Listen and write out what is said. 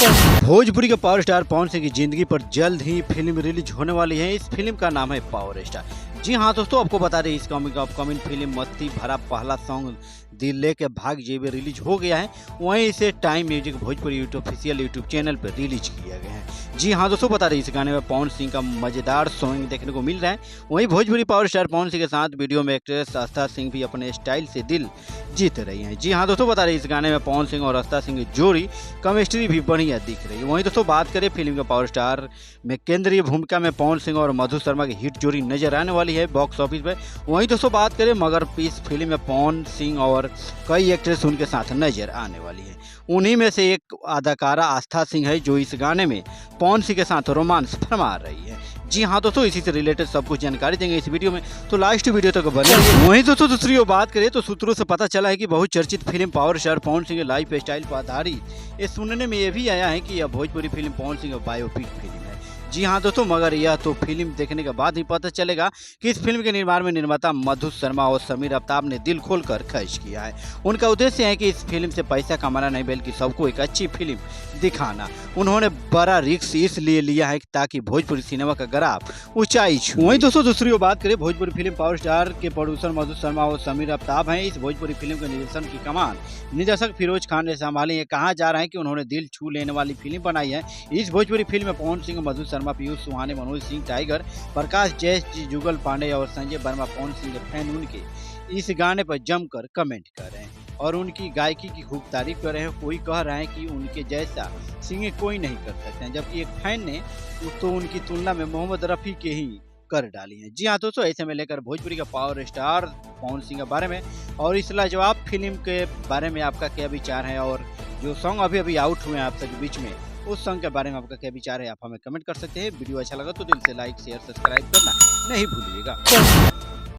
भोजपुरी के power star Pawan Singh की जिंदगी पर जल्द ही फिल्म रिलीज होने वाली है। इस फिल्म का नाम है पावर स्टार। जी हाँ दोस्तों, आपको बता दें इस अपकमिंग फिल्म मस्ती भरा पहला सॉन्ग दिल लेके भाग जेबे रिलीज हो गया है। वहीं इसे time music Bhojpuri official YouTube channel पर रिलीज किया गया है। जी हाँ दोस्तों, बता दें इस गाने में पवन सिंह का मजेदार सॉन्ग देखने को मिल रहा है। वहीं भोजपुरी पावर स्टार पवन सिंह के साथ वीडियो में एक्ट्रेस आस्था सिंह भी अपने स्टाइल से दिल जीत रही हैं। जी हाँ दोस्तों, बता दें इस गाने में पवन सिंह और आस्था सिंह की जोड़ी केमिस्ट्री भी बढ़िया दिख रही है। वहीं दोस्तों बात करें फिल्म के पावर स्टार में केंद्रीय भूमिका में पवन सिंह और मधु शर्मा की हिट जोड़ी नजर आने वाली है बॉक्स ऑफिस पे। वहीं दोस्तों बात करें मगर इस फिल्म में पवन सिंह और कई एक्ट्रेस उनके साथ नजर आने वाली है। उन्हीं में से एक अदाकारा आस्था सिंह है जो इस गाने में पवन सिंह के साथ रोमांस फरमा रही है। जी हाँ दोस्तों, इसी से रिलेटेड सब कुछ जानकारी देंगे इस वीडियो में, तो लास्ट वीडियो तक बने रहिए। वहीं दोस्तों दूसरी ओर बात करें तो सूत्रों से पता चला है कि बहुचर्चित film power star Pawan Singh के लाइफ स्टाइल पर आधारित ये सुनने में ये भी आया है कि यह भोजपुरी फिल्म पवन सिंह का बायोपिक फिल्म है। जी हाँ दोस्तों, मगर यह तो फिल्म देखने के बाद ही पता चलेगा कि इस फिल्म के निर्माण में निर्माता मधु शर्मा और समीर आफ्ताब ने दिल खोलकर खर्च किया है। उनका उद्देश्य है कि इस फिल्म से पैसा कमाना नहीं बल्कि सबको एक अच्छी फिल्म दिखाना। उन्होंने बड़ा रिस्क इसलिए लिया है ताकि भोजपुरी सिनेमा का ग्राफ ऊंचाई छूए। वहीं दोस्तों दूसरी ओर बात करें भोजपुरी फिल्म पावर स्टार के प्रोड्यूसर मधु शर्मा और समीर आफ्ताब हैं। इस भोजपुरी फिल्म के निर्देशन की कमान निर्देशक फिरोज खान ने संभाली है। कहा जा रहा है कि उन्होंने दिल छू लेने वाली फिल्म बनाई है। इस भोजपुरी फिल्म में पवन सिंह, मधु शर्मा, पीयूष सुहाने, मनोज सिंह टाइगर, प्रकाश जैस, जुगल पांडे और संजय वर्मा पवन सिंह के फैन उनके इस गाने पर जमकर कमेंट कर रहे हैं और उनकी गायकी की खूब तारीफ कर रहे हैं। कोई कह रहा है कि उनके जैसा सिंगिंग कोई नहीं कर सकते हैं, जबकि एक फैन ने तो उनकी तुलना में मोहम्मद रफ़ी के ही कर डाली है। जी हाँ दोस्तों, ऐसे में लेकर भोजपुरी का पावर स्टार पवन सिंह के बारे में और इस लाजवाब फिल्म के बारे में आपका क्या विचार है, और जो सॉन्ग अभी आउट हुए हैं आप सबके बीच में उस सॉन्ग के बारे में आपका क्या विचार है, आप हमें कमेंट कर सकते हैं। वीडियो अच्छा लगा तो दिल से लाइक शेयर सब्सक्राइब करना नहीं भूलिएगा।